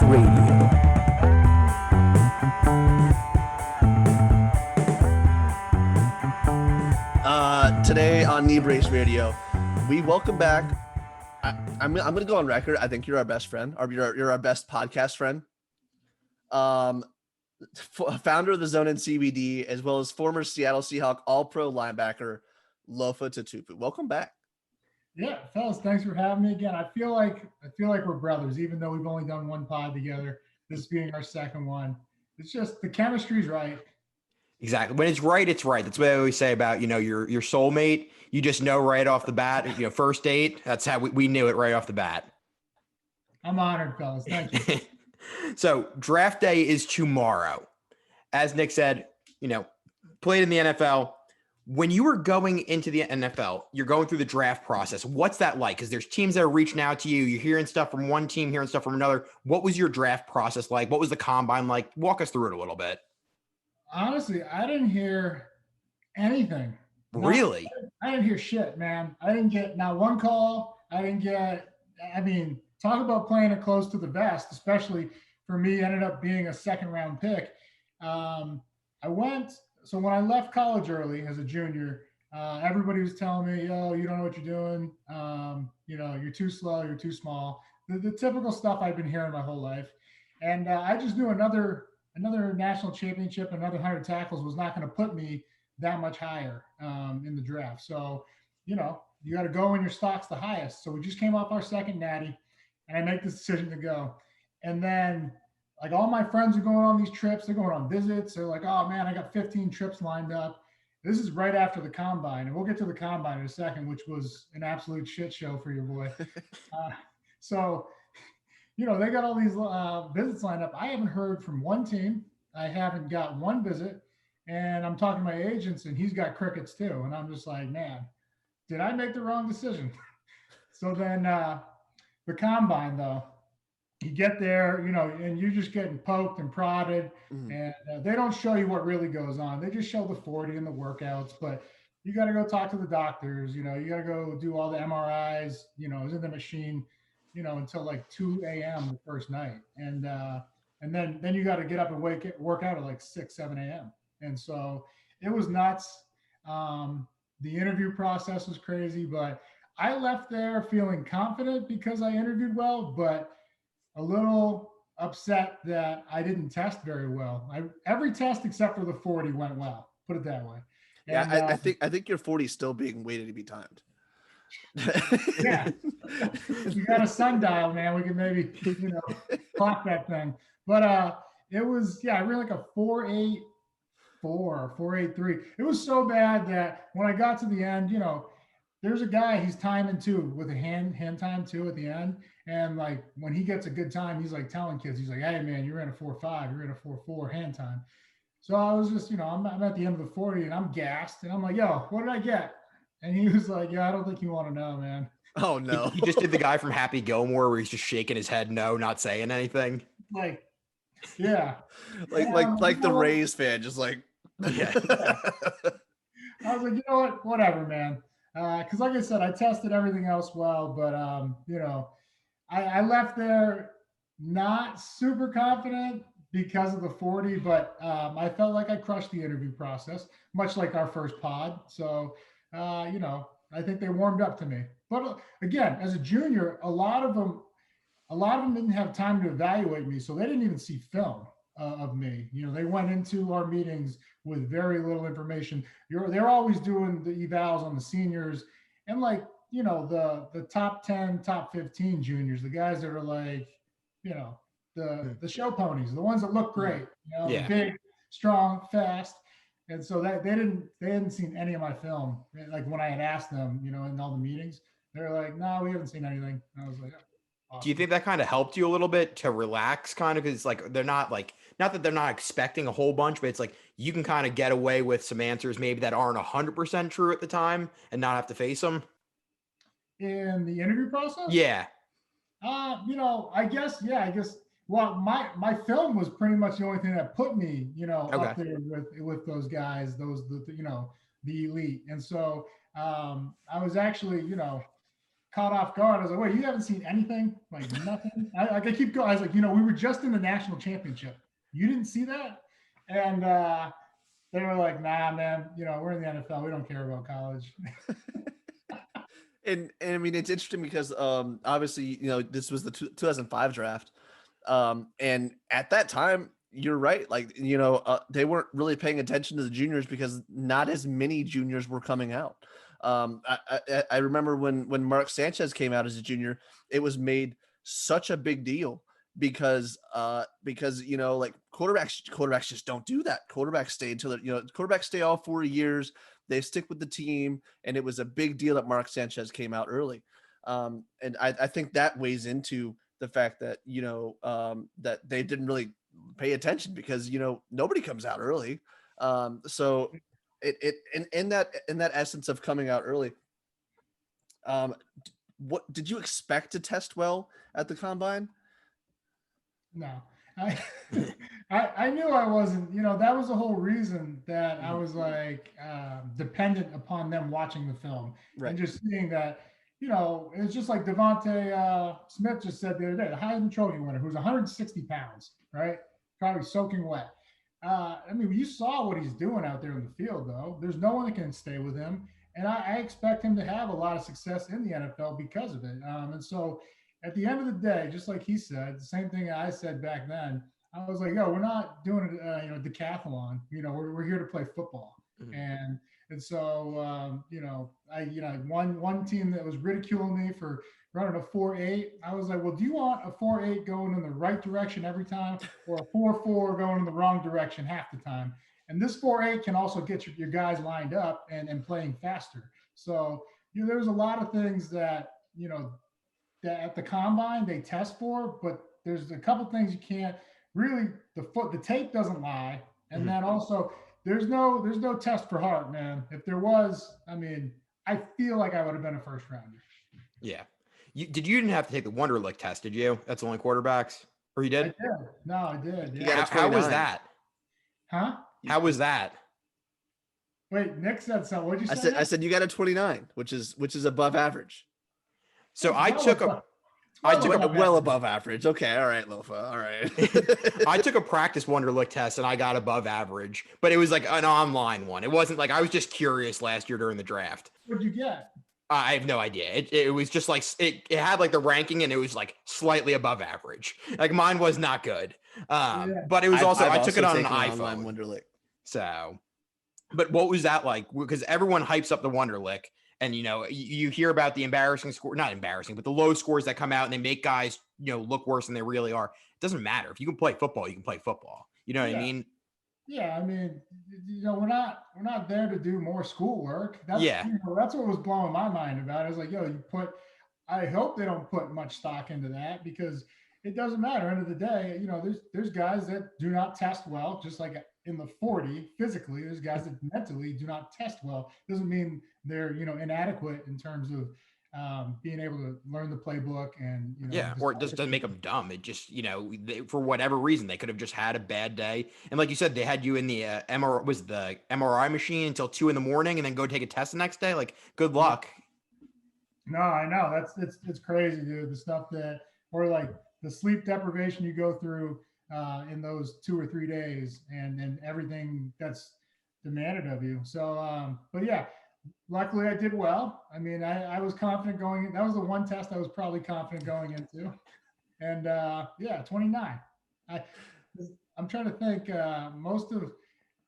Radio. Today on Knee Brace Radio, we welcome back. I'm going to go on record. I think you're our best friend, or you're our best podcast friend. Founder of the Zone and CBD, as well as former Seattle Seahawk All-Pro linebacker Lofa Tatupu. Welcome back. Yeah, fellas, thanks for having me again. I feel like we're brothers, even though we've only done one pod together. This being our second one, it's just the chemistry's right. Exactly. When it's right, it's right. That's what I always say about, your soulmate. You just know right off the bat, first date. That's how we knew it right off the bat. I'm honored, fellas. Thank you. So draft day is tomorrow. As Nick said, played in the NFL. When you were going into the NFL, you're going through the draft process. What's that like? Because there's teams that are reaching out to you. You're hearing stuff from one team, hearing stuff from another. What was your draft process like? What was the combine like? Walk us through it a little bit. Honestly, I didn't hear anything. Really? I didn't hear shit, man. I didn't get not one call. Talk about playing it close to the vest, especially for me, ended up being a second round pick. So when I left college early as a junior, everybody was telling me, "Yo, you don't know what you're doing. You're too slow. You're too small." The typical stuff I've been hearing my whole life. And I just knew another national championship, another 100 tackles was not going to put me that much higher in the draft. So, you got to go when your stock's the highest. So we just came off our second natty, and I make this decision to go. And then, like, all my friends are going on these trips. They're going on visits. They're like, "Oh, man, I got 15 trips lined up." This is right after the combine. And we'll get to the combine in a second, which was an absolute shit show for your boy. They got all these visits lined up. I haven't heard from one team. I haven't got one visit. And I'm talking to my agents, and he's got crickets too. And I'm just like, man, did I make the wrong decision? So then the combine, though, you get there, and you're just getting poked and prodded. And they don't show you what really goes on. They just show the 40 and the workouts. But you got to go talk to the doctors. You got to go do all the MRIs, is in the machine, until like 2 a.m. the first night. And then you got to get up and work out at like 6, 7 a.m. And so it was nuts. The interview process was crazy, but I left there feeling confident because I interviewed well, but a little upset that I didn't test very well. Every test except for the 40 went well, put it that way. And, yeah, I think your 40 is still being waited to be timed. Yeah, if you got a sundial, man, we can maybe clock that thing. But it was I ran like a 4.84 or 4.83. It was so bad that when I got to the end, there's a guy he's timing too with a hand time too at the end, and like when he gets a good time, he's like telling kids, he's like, "Hey man, you ran a 4.5, you ran a 4.4 hand time." So I was just I'm at the end of the 40 and I'm gassed and I'm like, "Yo, what did I get?" And he was like, "Yeah, I don't think you want to know, man." Oh no. He just did the guy from Happy Gilmore where he's just shaking his head no, not saying anything. Like, yeah. like the Rays fan, just like yeah. I was like, you know what? Whatever, man. Because like I said, I tested everything else well, but I left there not super confident because of the 40, but I felt like I crushed the interview process, much like our first pod. So I think they warmed up to me. But again, as a junior, a lot of them didn't have time to evaluate me, so they didn't even see film of me. They went into our meetings with very little information. They're always doing the evals on the seniors and the top 10, top 15 juniors, the guys that are like, the show ponies, the ones that look great, big, strong, fast. And so that they hadn't seen any of my film. Like when I had asked them, in all the meetings, they're like, "No, we haven't seen anything." And I was like, awesome. Do you think that kind of helped you a little bit to relax kind of? Because like they're not that they're not expecting a whole bunch, but it's like you can kind of get away with some answers maybe that aren't 100% true at the time and not have to face them? In the interview process? Yeah. I guess. Well, my film was pretty much the only thing that put me, up there with those guys, the elite. And so I was actually, caught off guard. I was like, wait, you haven't seen anything? Like nothing? I keep going. I was like, we were just in the national championship. You didn't see that? And they were like, nah, man, we're in the NFL. We don't care about college. And I mean, it's interesting because obviously, this was the 2005 draft. And at that time, you're right. Like, they weren't really paying attention to the juniors because not as many juniors were coming out. I remember when Mark Sanchez came out as a junior, it was made such a big deal because like quarterbacks just don't do that. Quarterbacks stay until quarterbacks stay all 4 years. They stick with the team, and it was a big deal that Mark Sanchez came out early. And I think that weighs into the fact that that they didn't really pay attention because nobody comes out early. So it in that essence of coming out early, what did you expect to test well at the combine? No, I knew I wasn't, that was the whole reason that I was like dependent upon them watching the film and just seeing that, it's just like Devontae Smith just said the other day, the Heisman Trophy winner, who's 160 pounds, right? Probably soaking wet. I mean, you saw what he's doing out there in the field, though. There's no one that can stay with him. And I expect him to have a lot of success in the NFL because of it. And so at the end of the day, just like he said, the same thing I said back then, I was like, we're not doing a decathlon. We're here to play football. Mm-hmm. And so, one team that was ridiculing me for running a 4.8, I was like, well, do you want a 4.8 going in the right direction every time or a 4.4 going in the wrong direction half the time? And this 4.8 can also get your guys lined up and playing faster. So, there's a lot of things that, that at the combine they test for, but there's a couple things you can't really, the tape doesn't lie. And then also there's no test for heart, man. If there was, I mean, I feel like I would have been a first rounder. Yeah. You didn't have to take the Wonderlic test, did you? That's only quarterbacks? Or you did? I did. No, I did. Yeah. How was that? Huh? How was that? Wait, Nick said something. What'd you say? I said you got a 29, which is above average. So I took well above average. Okay, all right, Lofa. All right. I took a practice Wonderlic test and I got above average, but it was like an online one. It wasn't like I was just curious last year during the draft. What'd you get? I have no idea. It was just like it had like the ranking and it was like slightly above average. Like mine was not good. But it was I took it on an iPhone. Wonderlic. So, but what was that like? Because everyone hypes up the Wonderlic. And, you hear about the embarrassing score, not embarrassing, but the low scores that come out and they make guys, look worse than they really are. It doesn't matter. If you can play football, you can play football. You know what I mean? Yeah. I mean, we're not there to do more schoolwork. That's what was blowing my mind about it. I was like, I hope they don't put much stock into that because it doesn't matter. End of the day, there's guys that do not test well, just like in the 40 physically, there's guys that mentally do not test well. Doesn't mean they're, inadequate in terms of being able to learn the playbook and, or it just doesn't make them dumb. It just, for whatever reason, they could have just had a bad day. And like you said, they had you in the MRI machine until 2 a.m. and then go take a test the next day. Like, good luck. No, I know it's crazy, dude. The stuff or like the sleep deprivation you go through in those 2 or 3 days and everything that's demanded of you. So, but yeah, luckily I did well. I mean, I was confident going in. That was the one test I was probably confident going into. And 29. I'm trying to think, most of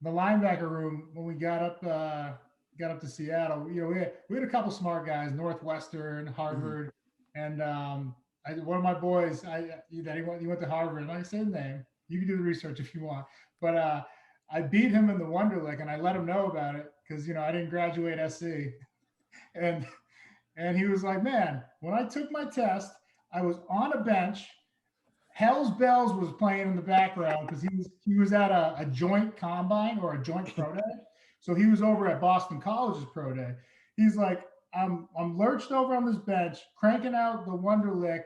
the linebacker room, when we got up to Seattle, we had a couple smart guys, Northwestern, Harvard, and one of my boys, he went to Harvard. I'm not gonna say his name. You can do the research if you want. But I beat him in the Wonderlic, and I let him know about it because I didn't graduate SC, and he was like, "Man, when I took my test, I was on a bench. Hell's Bells was playing in the background because he was at a joint combine or a joint pro day, so he was over at Boston College's pro day. He's like." I'm lurched over on this bench, cranking out the Wonderlic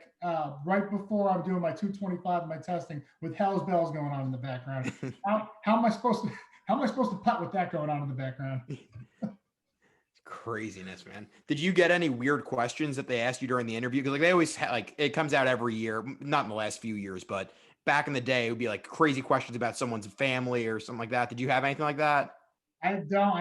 right before I'm doing my 225 my testing with Hell's Bells going on in the background. How am I supposed to putt with that going on in the background? It's Craziness, man. Did you get any weird questions that they asked you during the interview? Because like they always like it comes out every year, not in the last few years, but back in the day, it would be like crazy questions about someone's family or something like that. Did you have anything like that? I don't.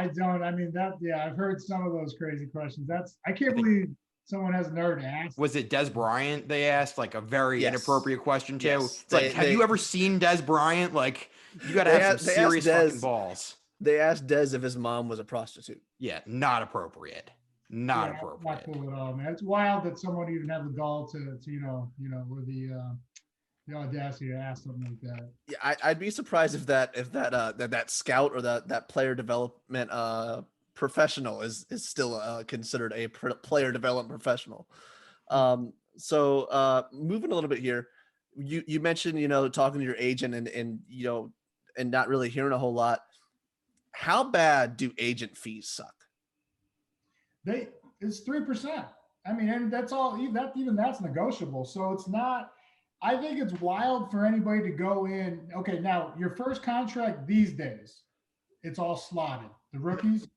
I mean that. Yeah, I've heard some of those crazy questions. I I can't think believe someone has nerve to ask. was it Des Bryant they asked like a very Yes. inappropriate question too. Yes. It's like, have you ever seen Des Bryant? Like, you got to have some They asked serious fucking Dez. balls. They asked Dez if his mom was a prostitute. Yeah, not appropriate. Not Yeah, not appropriate. cool at all, man. It's wild that someone even have the gall to or the audacity to ask something like that. Yeah, I'd be surprised if that scout or that player development professional is still considered a player development professional. So moving a little bit here, you mentioned talking to your agent and not really hearing a whole lot. How bad do agent fees suck? It's 3%. I mean, and that's all. Even that's negotiable. So it's not. I think it's wild for anybody to go in. Okay, now your first contract these days, it's all slotted. The rookies,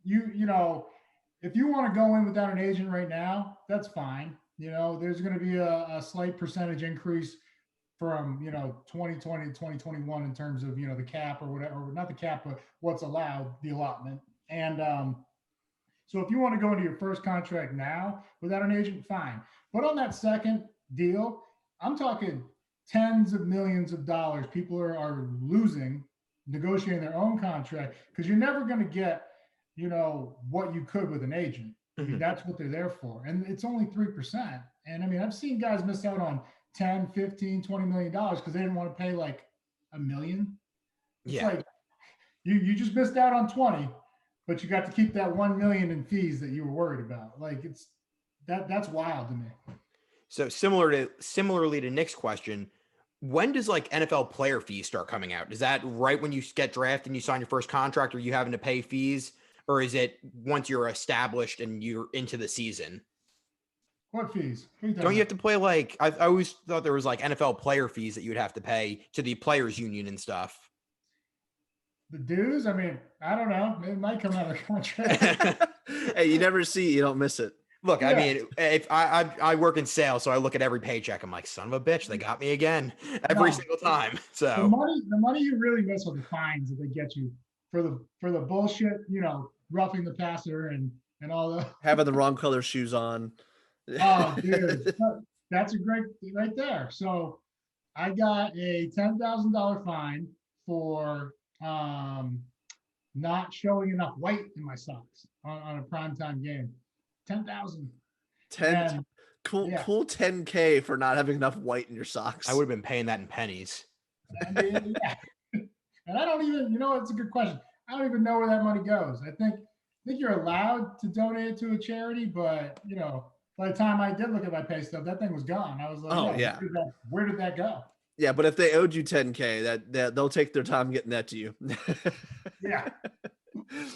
if you want to go in without an agent right now, that's fine. There's going to be a slight percentage increase from 2020 to 2021 in terms of the cap or whatever, or not the cap, but what's allowed, the allotment. And so if you want to go into your first contract now without an agent, fine. But on that second deal, I'm talking tens of millions of dollars. People are losing, negotiating their own contract because you're never going to get, what you could with an agent. I mean, that's what they're there for. And it's only 3%. And I mean, I've seen guys miss out on 10, 15, $20 million because they didn't want to pay like $1 million. It's like you just missed out on 20, but you got to keep that 1 million in fees that you were worried about. Like that's wild to me. So similarly to Nick's question, when does like NFL player fees start coming out? Is that right when you get drafted and you sign your first contract, or you having to pay fees, or is it once you're established and you're into the season? What fees? Don't you have to play like I always thought there was like NFL player fees that you would have to pay to the players union and stuff. The dues? I mean, I don't know. It might come out of the contract. Hey, you never see, you don't miss it. Look, I mean, if I work in sales, so I look at every paycheck. I'm like, son of a bitch, they got me again every single time. So the money you really miss are the fines that they get you for the bullshit, roughing the passer and all the Having the wrong color shoes on. Oh, dude, that's a great right there. So I got a $10,000 fine for not showing enough white in my socks on a primetime game. 10,000. 10 cool 10K for not having enough white in your socks. I would have been paying that in pennies. I mean, yeah. And I don't even, it's a good question. I don't even know where that money goes. I think you're allowed to donate it to a charity, but by the time I did look at my pay stub, that thing was gone. I was like, where did that go? Yeah, but if they owed you 10K, that they'll take their time getting that to you. Yeah.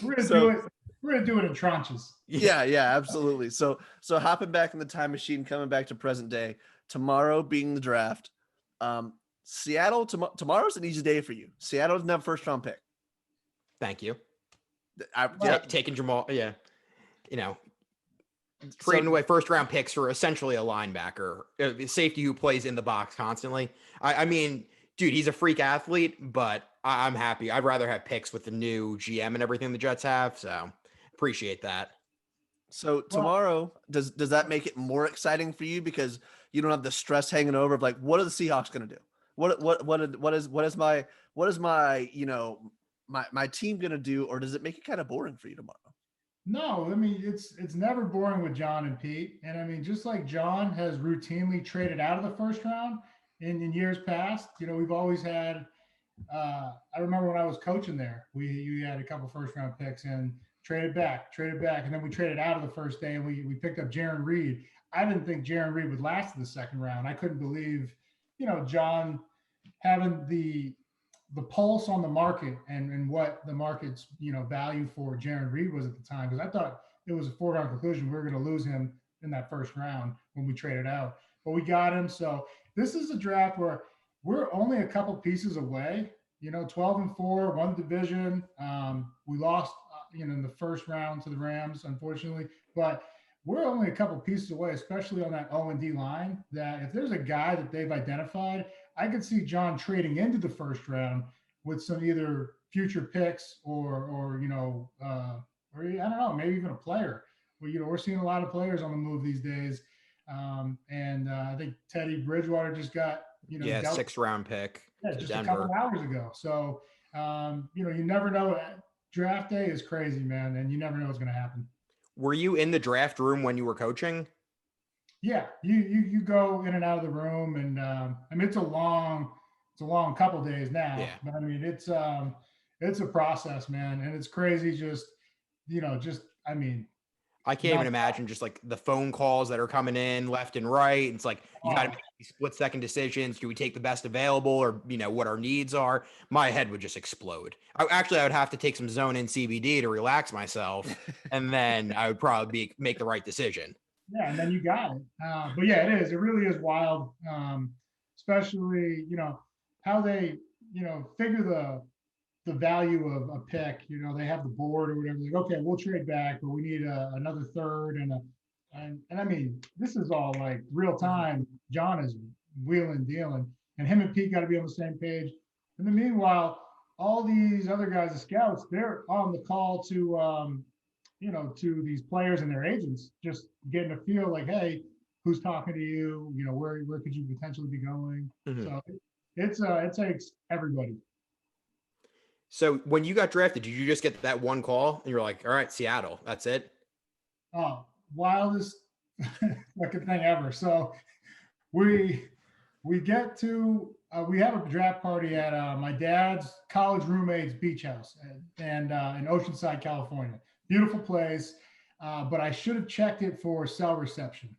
We're gonna do it in tranches. Yeah, absolutely. So hopping back in the time machine, coming back to present day, tomorrow being the draft. Seattle, tomorrow's an easy day for you. Seattle doesn't have a first round pick. Thank you. Taking Jamal, trading away first round picks for essentially a linebacker, a safety who plays in the box constantly. I mean, dude, he's a freak athlete, but I'm happy. I'd rather have picks with the new GM and everything the Jets have. So appreciate that. So tomorrow, does that make it more exciting for you because you don't have the stress hanging over of like, what are the Seahawks going to do? What is my my team going to do, or does it make it kind of boring for you tomorrow? No, I mean, it's never boring with John and Pete. And I mean, just like John has routinely traded out of the first round in years past, we've always had, I remember when I was coaching there, you had a couple first round picks and traded back. And then we traded out of the first day and we picked up Jaron Reed. I didn't think Jaron Reed would last to the second round. I couldn't believe, John having the pulse on the market and what the market's value for Jaron Reed was at the time, because I thought it was a foregone conclusion we were going to lose him in that first round when we traded out, but we got him. So this is a draft where we're only a couple pieces away. 12-4, won the division. We lost in the first round to the Rams, unfortunately. But we're only a couple pieces away, especially on that O&D line, that if there's a guy that they've identified, I could see John trading into the first round with some either future picks or I don't know, maybe even a player. Well, we're seeing a lot of players on the move these days. And I think Teddy Bridgewater just got, Yeah, dealt 6th-round pick to just a Denver. couple hours ago. So, you never know. Draft day is crazy, man, and you never know what's going to happen. Were you in the draft room when you were coaching? Yeah, you go in and out of the room, and I mean it's a long couple days now. Yeah. But I mean it's a process, man, and it's crazy. Just I mean, I can't even imagine just like the phone calls that are coming in left and right. It's like you got to make these split-second decisions. Do we take the best available, or what our needs are? My head would just explode. I would have to take some zone in CBD to relax myself, and then I would probably make the right decision. Yeah, and then you got it. But yeah, it is. It really is wild, especially how they figure the value of a pick. They have the board or whatever. Like, okay, we'll trade back, but we need another third and I mean, this is all like real time. John is wheeling, dealing, and him and Pete got to be on the same page. And then meanwhile, all these other guys, the scouts, they're on the call to these players and their agents, just getting a feel like, hey, who's talking to you? Where could you potentially be going? Mm-hmm. So it takes everybody. So when you got drafted, did you just get that one call and you're like, all right, Seattle, that's it? Oh, wildest fucking thing ever. So we get to we have a draft party at my dad's college roommate's beach house and in Oceanside, California. Beautiful place, but I should have checked it for cell reception.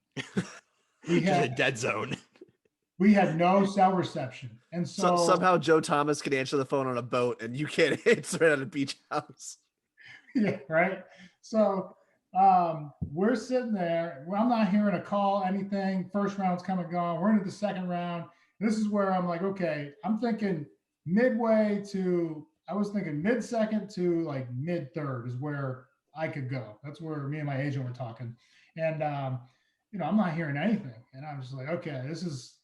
We had a dead zone. We had no cell reception, and so somehow Joe Thomas can answer the phone on a boat, and you can't answer it at a beach house. Yeah, right. So we're sitting there. I'm not hearing a call, anything. First round's come and gone. We're into the second round. This is where I'm like, okay, I'm thinking I was thinking mid-second to like mid-third is where I could go. That's where me and my agent were talking. And, I'm not hearing anything. And I'm just like, okay, this is,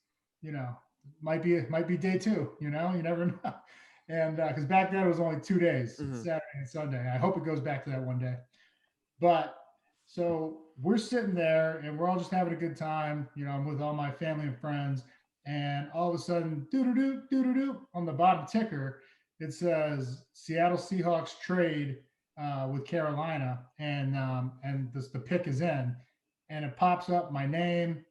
might be day two, you never know. And because back then it was only 2 days, Saturday and Sunday. I hope it goes back to that one day. But so we're sitting there and we're all just having a good time. I'm with all my family and friends. And all of a sudden, doo-doo-doo, on the bottom ticker, it says Seattle Seahawks trade with Carolina, and the pick is in, and it pops up my name,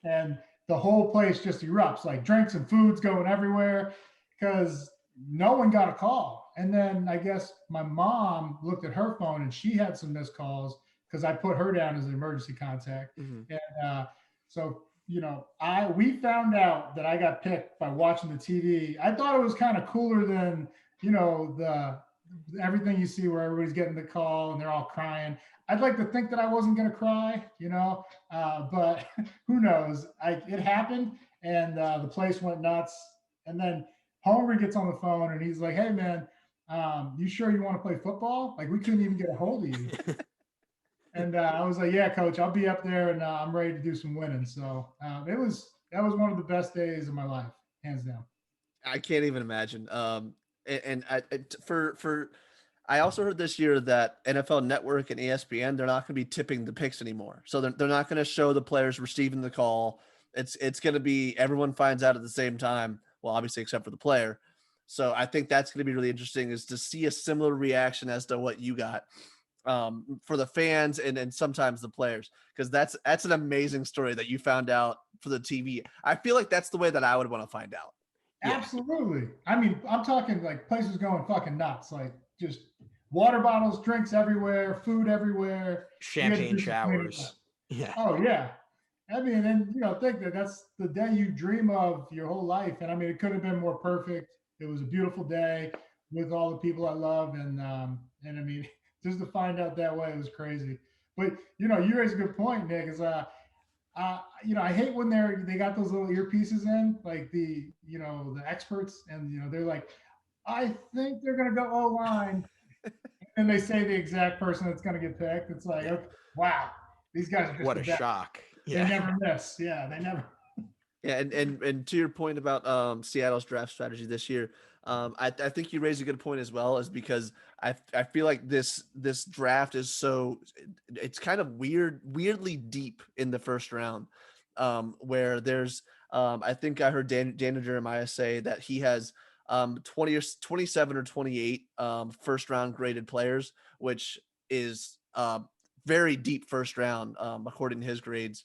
and the whole place just erupts, like drinks and foods going everywhere because no one got a call. And then I guess my mom looked at her phone and she had some missed calls because I put her down as an emergency contact. Mm-hmm. And so we found out that I got picked by watching the TV. I thought it was kind of cooler than, the everything you see where everybody's getting the call and they're all crying. I'd like to think that I wasn't going to cry, but who knows? It happened, and the place went nuts. And then Homer gets on the phone and he's like, "Hey man, you sure you want to play football? Like we couldn't even get a hold of you." And I was like, "Yeah, coach, I'll be up there, and I'm ready to do some winning." So that was one of the best days of my life, hands down. I can't even imagine. I also heard this year that NFL Network and ESPN, they're not going to be tipping the picks anymore. So they're not going to show the players receiving the call. It's going to be everyone finds out at the same time. Well, obviously except for the player. So I think that's going to be really interesting, is to see a similar reaction as to what you got. For the fans and sometimes the players, because that's an amazing story that you found out for the TV. I feel like that's the way that I would want to find out. Yeah. Absolutely. I mean, I'm talking like places going fucking nuts, like just water bottles, drinks everywhere, food everywhere, champagne showers. Yeah. Oh yeah. I mean, and think that that's the day you dream of your whole life. And I mean, it could have been more perfect. It was a beautiful day with all the people I love, and I mean, just to find out that way, it was crazy. But you raise a good point, Nick. Is I hate when they got those little earpieces in, like the experts, and they're like, I think they're gonna go O-line, And they say the exact person that's going to get picked. It's like, okay, wow, these guys are just What the a best. shock. They Yeah. never miss. Yeah, they never. Yeah, and to your point about Seattle's draft strategy this year, I think you raise a good point as well, is because I feel like this draft is it's kind of weirdly deep in the first round, where there's I think I heard Daniel Jeremiah say that he has 20 or 27 or 28 first round graded players, which is very deep first round according to his grades.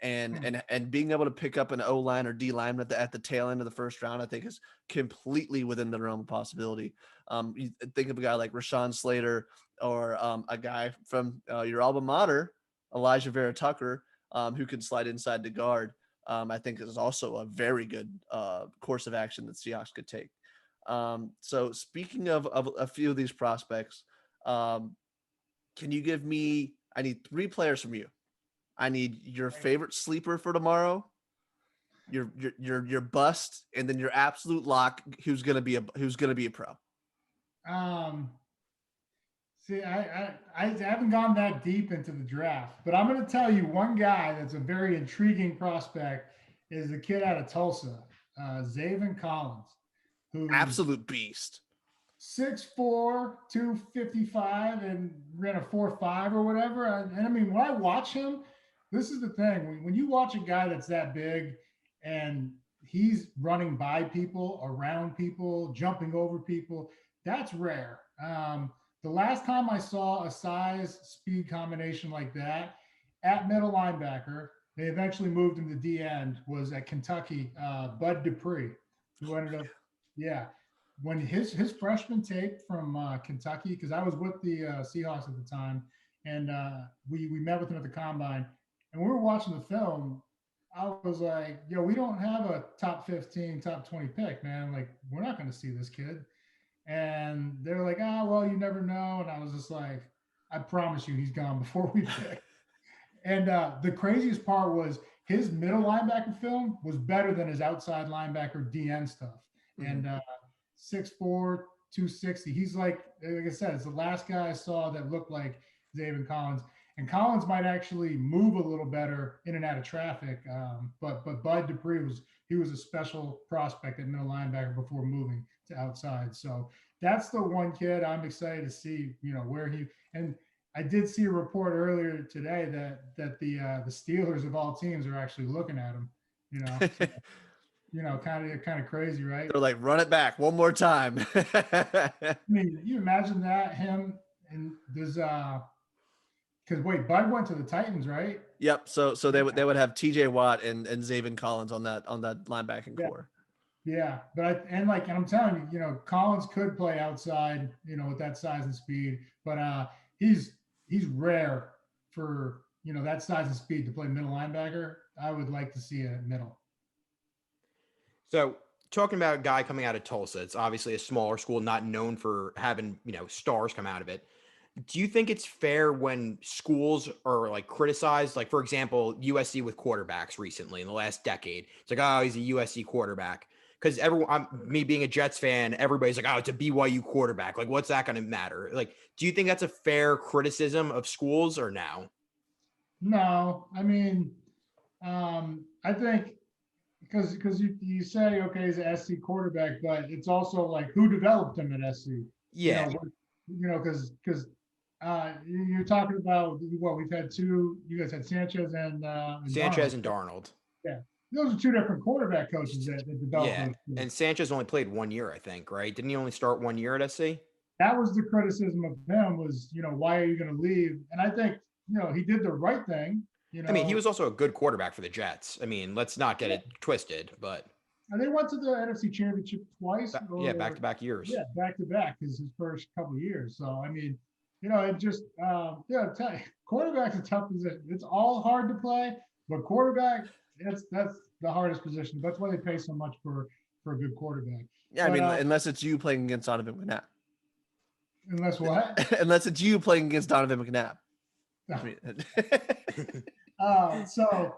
And being able to pick up an O line or D lineman at the tail end of the first round, I think is completely within the realm of possibility. You think of a guy like Rashawn Slater, or a guy from your alma mater, Elijah Vera Tucker, who can slide inside the guard. I think is also a very good course of action that Seahawks could take. So speaking of a few of these prospects, can you give me? I need 3 players from you. I need your favorite sleeper for tomorrow, your bust, and then your absolute lock who's gonna be a pro. Um, See, I haven't gone that deep into the draft, but I'm going to tell you one guy that's a very intriguing prospect is the kid out of Tulsa, Zaven Collins, who's Absolute beast. 6'4", 255, and ran a 4.5 or whatever. And I mean, when I watch him, this is the thing. When you watch a guy that's that big and he's running by people, around people, jumping over people, that's rare. The last time I saw a size speed combination like that at middle linebacker, they eventually moved him to D end, was at Kentucky, Bud Dupree, who ended up, yeah, when his freshman tape from Kentucky, because I was with the Seahawks at the time, and we met with him at the combine, and we were watching the film. I was like, "Yo, we don't have a top 15, top 20 pick, man. Like, we're not going to see this kid." And they're like, "Ah, well, you never know." And I was just like, "I promise you, he's gone before we pick." And the craziest part was his middle linebacker film was better than his outside linebacker DN stuff. Mm-hmm. And 6'4", 260. He's like I said, it's the last guy I saw that looked like Zaven Collins. And Collins might actually move a little better in and out of traffic. But Bud Dupree was a special prospect at middle linebacker before moving to outside. So that's the one kid I'm excited to see, where he, and I did see a report earlier today that the Steelers of all teams are actually looking at him, so, kind of crazy, right? They're like, run it back one more time. I mean, you imagine that him and there's because wait, Bud went to the Titans, right? Yep. So they would have T.J. Watt and Zaven Collins on that linebacking Yeah, core. yeah. And I'm telling you, Collins could play outside, with that size and speed, but he's rare for that size and speed to play middle linebacker. I would like to see a middle. So talking about a guy coming out of Tulsa, it's obviously a smaller school, not known for having, stars come out of it. Do you think it's fair when schools are like criticized, like for example, USC with quarterbacks recently in the last decade? It's like, oh, he's a USC quarterback. Because me being a Jets fan, everybody's like, oh, it's a BYU quarterback. Like, what's that going to matter? Like, do you think that's a fair criticism of schools or no? No, I mean, I think because you say okay, he's an SC quarterback, but it's also like who developed him at SC. Yeah. Because you're talking about what we've had two. You guys had Sanchez and Sanchez Darnold. and Darnold. Yeah, those are two different quarterback coaches that developed. Yeah, and Sanchez only played 1 year, I think, right? Didn't he only start 1 year at SC? That was the criticism of him was, why are you going to leave? And I think, he did the right thing. I mean, he was also a good quarterback for the Jets. I mean, let's not get it twisted, but. And they went to the NFC Championship twice. Back-to-back years. Yeah, back-to-back is his first couple of years. So, I mean, it just, quarterback's a tough position. It's all hard to play, but quarterback, that's the hardest position. That's why they pay so much for a good quarterback. Yeah, I mean, unless it's you playing against Donovan McNabb. Unless what? Unless it's you playing against Donovan McNabb. So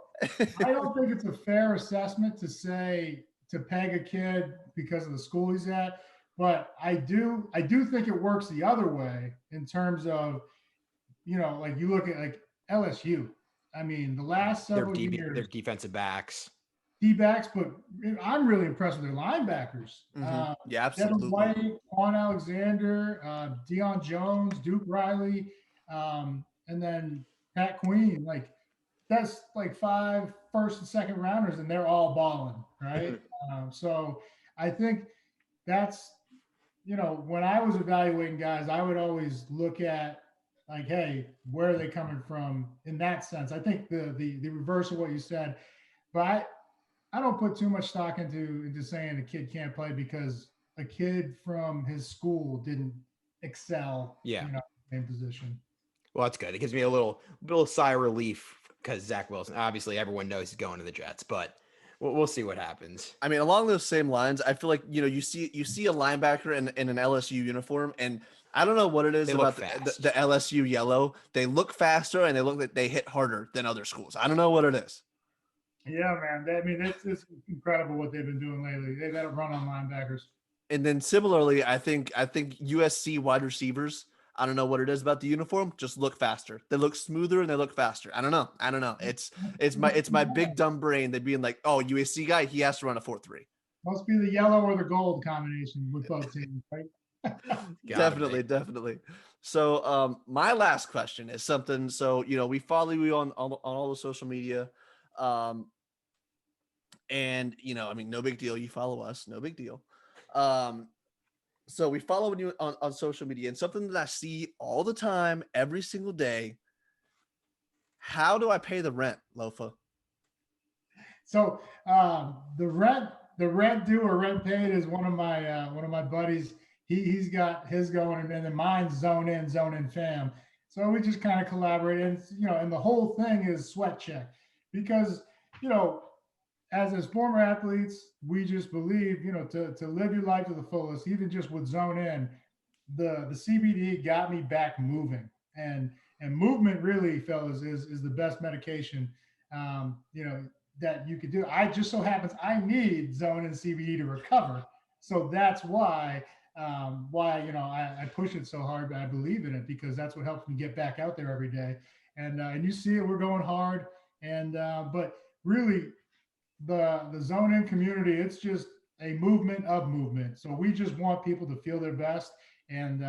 I don't think it's a fair assessment to peg a kid because of the school he's at. But I do think it works the other way in terms of, like you look at like LSU. I mean, the last several Their years, defensive backs. D-backs, but I'm really impressed with their linebackers. Yeah, Devin absolutely. White, Quan Alexander, Deion Jones, Duke Riley, and then Pat Queen. Like that's like 5 first and second rounders, and they're all balling, right? So I think that's when I was evaluating guys, I would always look at like, hey, where are they coming from in that sense? I think the reverse of what you said, but I don't put too much stock into saying a kid can't play because a kid from his school didn't excel, Yeah. in position. Well, that's good. It gives me a little sigh of relief because Zach Wilson, obviously everyone knows he's going to the Jets, but we'll see what happens. I mean, along those same lines, I feel like you see a linebacker in an LSU uniform, and I don't know what it is They look about fast. the LSU yellow. They look faster and they look like they hit harder than other schools. I don't know what it is. Yeah, man. I mean, it's incredible what they've been doing lately. They've had a run on linebackers. And then similarly, I think USC wide receivers. I don't know what it is about the uniform. Just look faster. They look smoother and they look faster. I don't know. I don't know. It's my big dumb brain that being like, oh, USC guy, he has to run a 4.3. Must be the yellow or the gold combination with both teams, right? Gotta Definitely, be. definitely. So, my last question is something. So, we follow you on all the social media, um, and I mean, no big deal. You follow us, no big deal. Um, so we follow you on social media, and something that I see all the time, every single day. How do I pay the rent, Lofa? So the rent due or rent paid is one of my buddies. He's got his going, and then mine's zone in fam. So we just kind of collaborate, and and the whole thing is sweat check because you know as former athletes, we just believe to live your life to the fullest, even just with zone in. The CBD got me back moving, and movement really, fellas, is the best medication. That you could do. I just so happens I need zone and CBD to recover, so that's why I push it so hard. I believe in it because that's what helps me get back out there every day. And you see it, we're going hard, and but really the zone in community, it's just a movement of movement. So we just want people to feel their best, and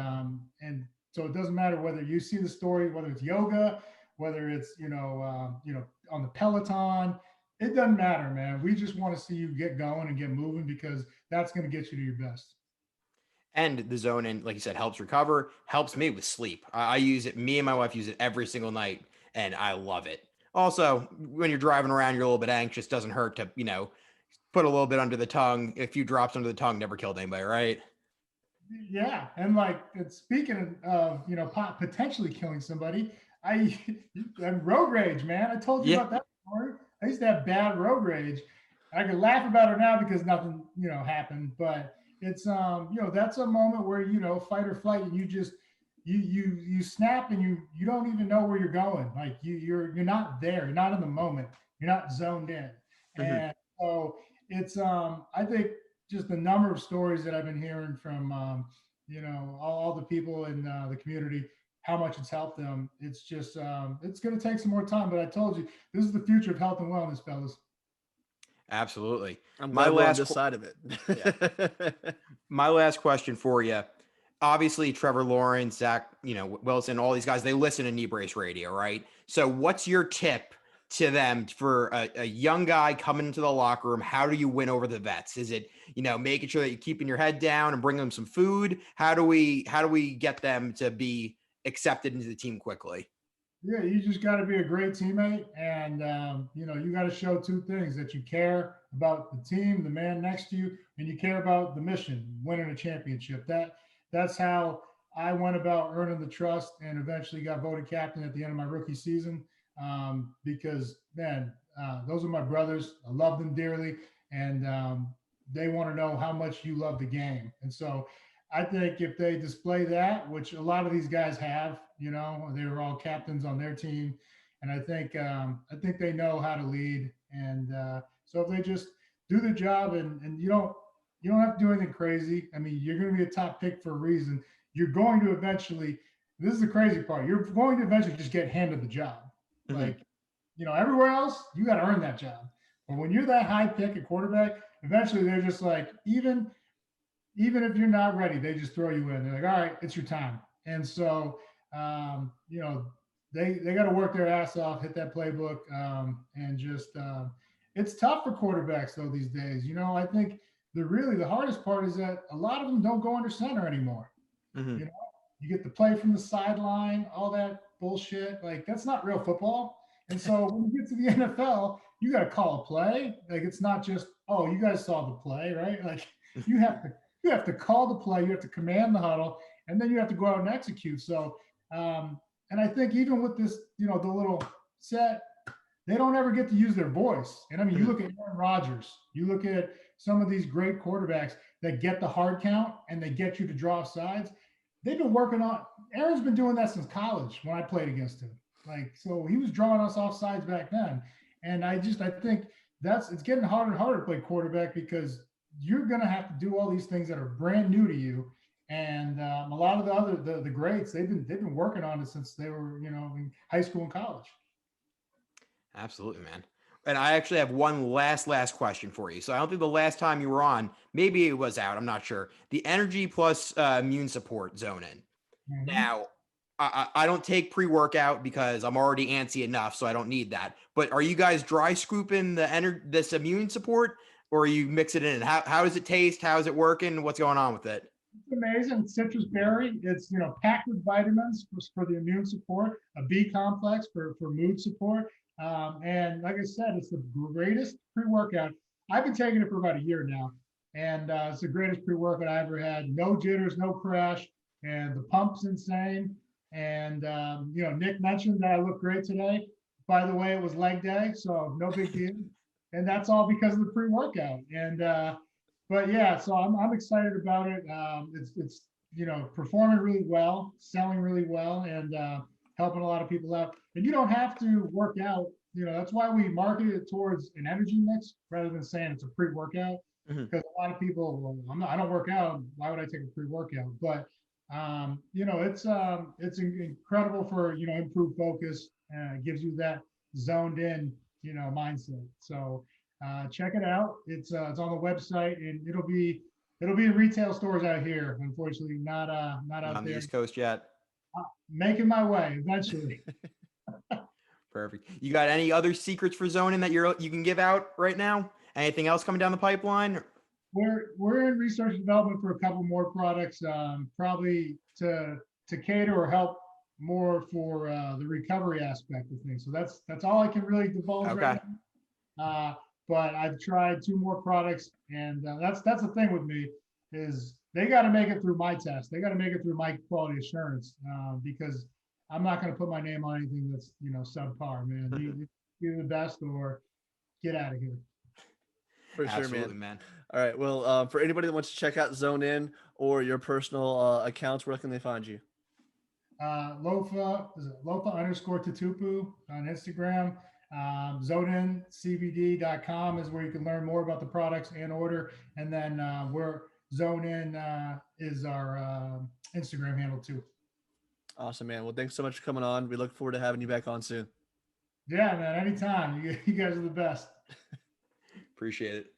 so it doesn't matter whether you see the story, whether it's yoga, whether it's on the Peloton. It doesn't matter, man. We just want to see you get going and get moving because that's going to get you to your best. And the zone in, like you said, helps recover, helps me with sleep. I use it. Me and my wife use it every single night, and I love it. Also, when you're driving around, you're a little bit anxious. Doesn't hurt to, put a little bit under the tongue. A few drops under the tongue never killed anybody, right? Yeah, and like speaking of potentially killing somebody, I I'm road rage, man. I told you Yeah. about that story. I used to have bad road rage. I can laugh about it now because nothing happened, but it's that's a moment where fight or flight, and you just you snap, and you don't even know where you're going. Like you're not there. You're not in the moment. You're not zoned in, Mhm. and so it's I think just the number of stories that I've been hearing from all the people in the community, how much it's helped them. It's just it's going to take some more time, but I told you this is the future of health and wellness, fellas. Absolutely. I'm My glad we're on last, this side of it. yeah, my last question for you. Obviously, Trevor Lawrence, Zach, Wilson, all these guys, they listen to Knee Brace Radio, right? So, what's your tip to them for a young guy coming into the locker room? How do you win over the vets? Is it, making sure that you're keeping your head down and bringing them some food? How do we get them to be accepted into the team quickly? Yeah, you just got to be a great teammate, and you got to show two things: that you care about the team, the man next to you, and you care about the mission, winning a championship. That's how I went about earning the trust, and eventually got voted captain at the end of my rookie season. Because man, those are my brothers. I love them dearly, and they want to know how much you love the game, and so I think if they display that, which a lot of these guys have, they were all captains on their team, and I think they know how to lead. And so if they just do the job, and You don't have to do anything crazy. I mean, you're going to be a top pick for a reason. You're going to eventually, this is the crazy part, you're going to eventually just get handed the job. Mhm. Like, everywhere else, you got to earn that job. But when you're that high pick at quarterback, eventually they're just like, even if you're not ready, they just throw you in. They're like, all right, it's your time. And so, you know, they got to work their ass off, hit that playbook, and just it's tough for quarterbacks though these days. I think the hardest part is that a lot of them don't go under center anymore. Mhm. You know, you get to play from the sideline, all that bullshit. Like that's not real football. And so when you get to the NFL, you got to call a play. Like it's not just, oh, you guys saw the play, right? Like you have to you have to call the play, you have to command the huddle, and then you have to go out and execute. So, and I think even with this, the little set, they don't ever get to use their voice. And I mean, you Mhm. look at Aaron Rodgers, you look at some of these great quarterbacks that get the hard count and they get you to draw sides. They've been working on. Aaron's been doing that since college when I played against him. Like, so he was drawing us off sides back then. And I think it's getting harder and harder to play quarterback because you're going to have to do all these things that are brand new to you. And a lot of the greats, they've been working on it since they were in high school and college. Absolutely, man. And I actually have one last question for you. So I don't think the last time you were on, maybe it was out. I'm not sure. The Energy Plus Immune Support Zone In. Mhm. Now, I don't take pre-workout because I'm already antsy enough, so I don't need that. But are you guys dry scooping this immune support, or you mix it in? How does it taste? How is it working? What's going on with it? It's amazing. Citrus berry. It's packed with vitamins for the immune support, a B complex for mood support, and like I said, it's the greatest pre-workout. I've been taking it for about a year now, and it's the greatest pre-workout I ever had. No jitters, no crash, and the pump's insane. And Nick mentioned that I look great today. By the way, it was leg day, so no big deal. And that's all because of the pre-workout. And but yeah, so I'm excited about it. It's performing really well, selling really well, and helping a lot of people out. And you don't have to work out. That's why we market it towards an energy mix rather than saying it's a pre-workout. Mhm. Because a lot of people, well, I don't work out. Why would I take a pre-workout? But it's incredible for improved focus. Gives you that zoned in mindset. So check it out. It's on the website and it'll be in retail stores out here. Unfortunately, not Not out on the there. East Coast yet. Making my way eventually. Perfect. You got any other secrets for zoning that you can give out right now? Anything else coming down the pipeline? We're in research and development for a couple more products, probably to cater or help more for the recovery aspect of things. So that's all I can really divulge right Okay. now. But I've tried two more products, and that's the thing with me is they got to make it through my test. They got to make it through my quality assurance because I'm not going to put my name on anything that's subpar, man. You're the best, or get out of here. For sure, man. Absolutely, man. All right. Well, for anybody that wants to check out Zone In or your personal accounts, where can they find you? Lofa underscore Tatupu on Instagram. ZoneinCBD.com is where you can learn more about the products and order. And then we're Zone In is our Instagram handle too. Awesome, man. Well, thanks so much for coming on. We look forward to having you back on soon. Yeah, man, anytime. You guys are the best. Appreciate it.